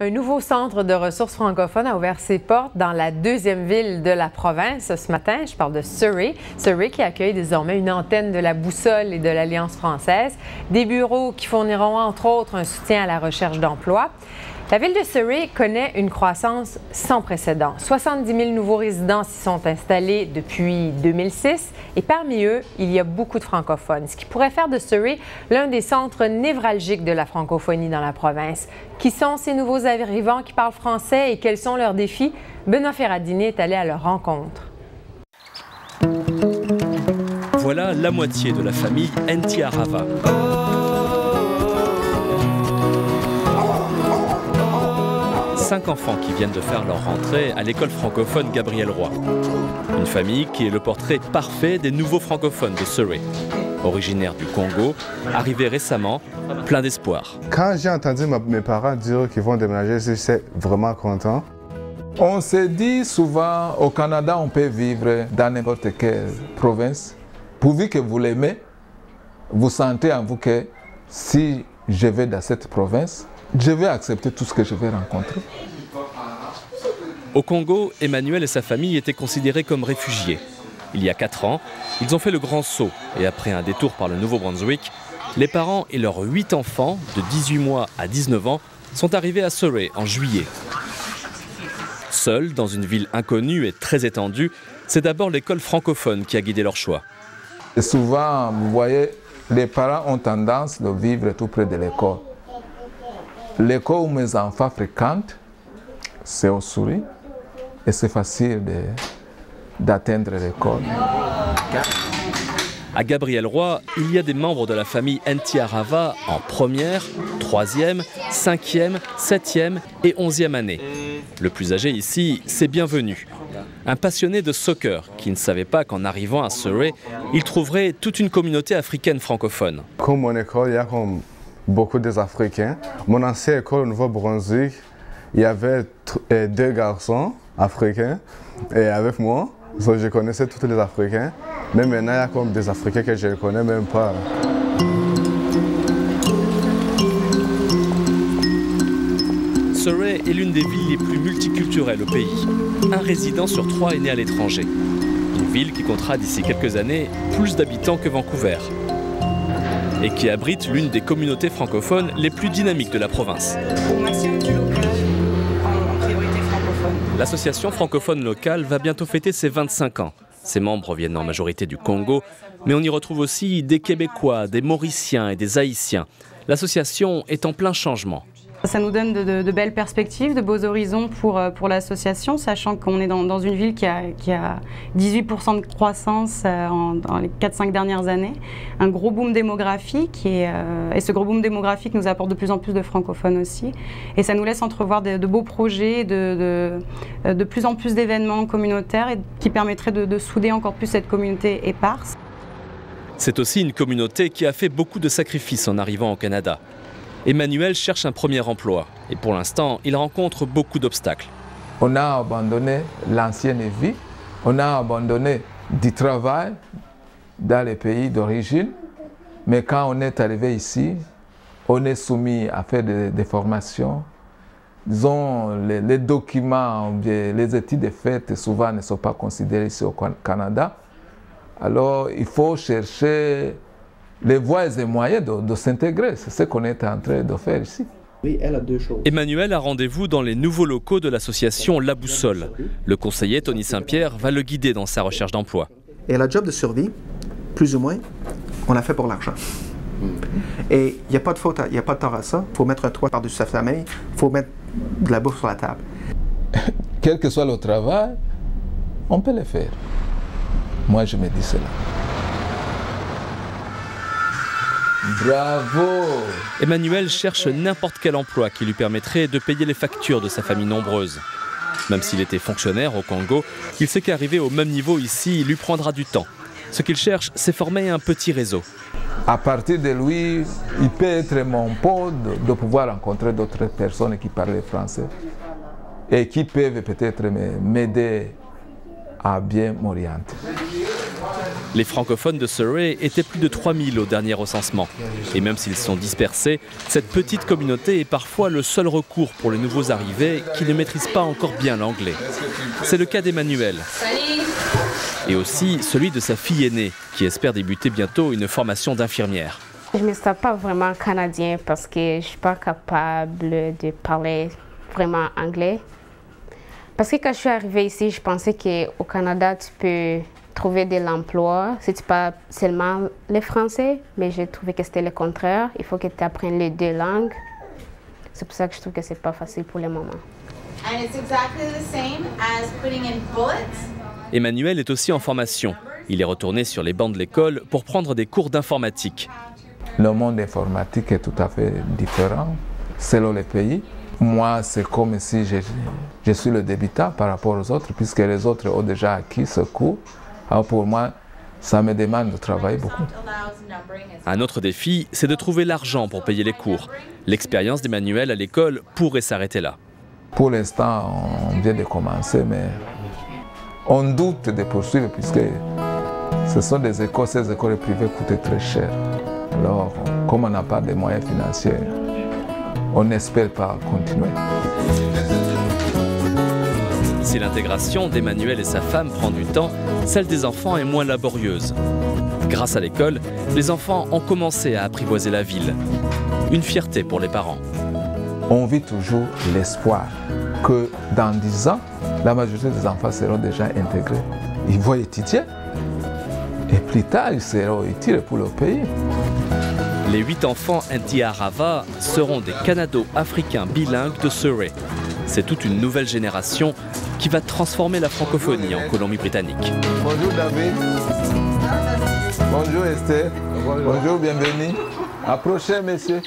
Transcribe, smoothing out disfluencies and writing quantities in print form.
Un nouveau centre de ressources francophones a ouvert ses portes dans la deuxième ville de la province ce matin. Je parle de Surrey. Surrey qui accueille désormais une antenne de la Boussole et de l'Alliance française. Des bureaux qui fourniront entre autres un soutien à la recherche d'emploi. La ville de Surrey connaît une croissance sans précédent. 70 000 nouveaux résidents s'y sont installés depuis 2006 et parmi eux, il y a beaucoup de francophones, ce qui pourrait faire de Surrey l'un des centres névralgiques de la francophonie dans la province. Qui sont ces nouveaux arrivants qui parlent français et quels sont leurs défis? Benoît Ferradini est allé à leur rencontre. Voilà la moitié de la famille Ntiarava. 5 enfants qui viennent de faire leur rentrée à l'école francophone Gabriel Roy. Une famille qui est le portrait parfait des nouveaux francophones de Surrey. Originaire du Congo, arrivé récemment, plein d'espoir. Quand j'ai entendu mes parents dire qu'ils vont déménager, j'étais vraiment content. On se dit souvent, au Canada, on peut vivre dans n'importe quelle province. Pourvu que vous l'aimez, vous sentez en vous que si je vais dans cette province, je vais accepter tout ce que je vais rencontrer. Au Congo, Emmanuel et sa famille étaient considérés comme réfugiés. Il y a 4 ans, ils ont fait le grand saut et après un détour par le Nouveau-Brunswick, les parents et leurs 8 enfants, de 18 mois à 19 ans, sont arrivés à Surrey en juillet. Seuls, dans une ville inconnue et très étendue, c'est d'abord l'école francophone qui a guidé leur choix. Et souvent, vous voyez, les parents ont tendance de vivre tout près de l'école. L'école où mes enfants fréquentent, c'est au Surrey et c'est facile d'atteindre l'école. À Gabriel Roy, il y a des membres de la famille Ntiarava en première, 3e, 5e, 7e et 11e année. Le plus âgé ici, c'est Bienvenu, un passionné de soccer qui ne savait pas qu'en arrivant à Surrey, il trouverait toute une communauté africaine francophone. Comme mon école, il y a comme beaucoup d'Africains. Mon ancienne école au Nouveau-Brunswick, il y avait 2 garçons africains et avec moi, donc je connaissais tous les Africains. Mais maintenant, il y a comme des Africains que je ne connais même pas. Surrey est l'une des villes les plus multiculturelles au pays. Un résident sur 3 est né à l'étranger. Une ville qui comptera d'ici quelques années plus d'habitants que Vancouver. Et qui abrite l'une des communautés francophones les plus dynamiques de la province. Au maximum du local, en priorité francophone. L'association francophone locale va bientôt fêter ses 25 ans. Ses membres viennent en majorité du Congo, mais on y retrouve aussi des Québécois, des Mauriciens et des Haïtiens. L'association est en plein changement. Ça nous donne de belles perspectives, de beaux horizons pour l'association, sachant qu'on est dans une ville qui a 18% de croissance dans les 4-5 dernières années. Un gros boom démographique et ce gros boom démographique nous apporte de plus en plus de francophones aussi. Et ça nous laisse entrevoir de beaux projets, de plus en plus d'événements communautaires et qui permettraient de souder encore plus cette communauté éparse. C'est aussi une communauté qui a fait beaucoup de sacrifices en arrivant au Canada. Emmanuel cherche un premier emploi et pour l'instant, il rencontre beaucoup d'obstacles. On a abandonné l'ancienne vie, on a abandonné du travail dans les pays d'origine, mais quand on est arrivé ici, on est soumis à faire des formations. Disons, les documents, les études faites souvent ne sont pas considérées ici au Canada. Alors, il faut chercher les voies et moyens de s'intégrer. C'est ce qu'on est en train de faire ici. Oui, elle a 2 choses. Emmanuel a rendez-vous dans les nouveaux locaux de l'association La Boussole. Le conseiller Tony Saint-Pierre va le guider dans sa recherche d'emploi. Et la job de survie, plus ou moins, on l'a fait pour l'argent. Et il n'y a pas de faute, il n'y a pas de tort à ça. Il faut mettre un toit par-dessus sa famille, il faut mettre de la bouffe sur la table. Quel que soit le travail, on peut le faire. Moi, je me dis cela. Bravo! Emmanuel cherche n'importe quel emploi qui lui permettrait de payer les factures de sa famille nombreuse. Même s'il était fonctionnaire au Congo, il sait qu'arriver au même niveau ici lui prendra du temps. Ce qu'il cherche, c'est former un petit réseau. À partir de lui, il peut être mon pot de pouvoir rencontrer d'autres personnes qui parlent français et qui peuvent peut-être m'aider à bien m'orienter. Les francophones de Surrey étaient plus de 3000 au dernier recensement. Et même s'ils sont dispersés, cette petite communauté est parfois le seul recours pour les nouveaux arrivés qui ne maîtrisent pas encore bien l'anglais. C'est le cas d'Emmanuel. Et aussi celui de sa fille aînée, qui espère débuter bientôt une formation d'infirmière. Je ne me sens pas vraiment canadien parce que je ne suis pas capable de parler vraiment anglais. Parce que quand je suis arrivée ici, je pensais qu'au Canada, tu peux trouver de l'emploi si tu parles seulement le français, mais j'ai trouvé que c'était le contraire. Il faut que tu apprennes les deux langues. C'est pour ça que je trouve que c'est pas facile pour le moment. Emmanuel est aussi en formation. Il est retourné sur les bancs de l'école pour prendre des cours d'informatique. Le monde informatique est tout à fait différent selon les pays. Moi, c'est comme si je suis le débutant par rapport aux autres, puisque les autres ont déjà acquis ce cours. Alors pour moi, ça me demande de travailler beaucoup. Un autre défi, c'est de trouver l'argent pour payer les cours. L'expérience d'Emmanuel à l'école pourrait s'arrêter là. Pour l'instant, on vient de commencer, mais on doute de poursuivre, puisque ce sont des écoles, ces écoles privées coûtent très cher. Alors, comme on n'a pas de moyens financiers, on n'espère pas continuer. Si l'intégration d'Emmanuel et sa femme prend du temps, celle des enfants est moins laborieuse. Grâce à l'école, les enfants ont commencé à apprivoiser la ville. Une fierté pour les parents. On vit toujours l'espoir que dans 10 ans, la majorité des enfants seront déjà intégrés. Ils vont étudier et plus tard, ils seront utiles pour le pays. Les 8 enfants Ntiarava seront des Canado-Africains bilingues de Surrey. C'est toute une nouvelle génération qui va transformer la francophonie en Colombie-Britannique. Bonjour David. Bonjour Esther. Bonjour, bienvenue. Approchez, messieurs.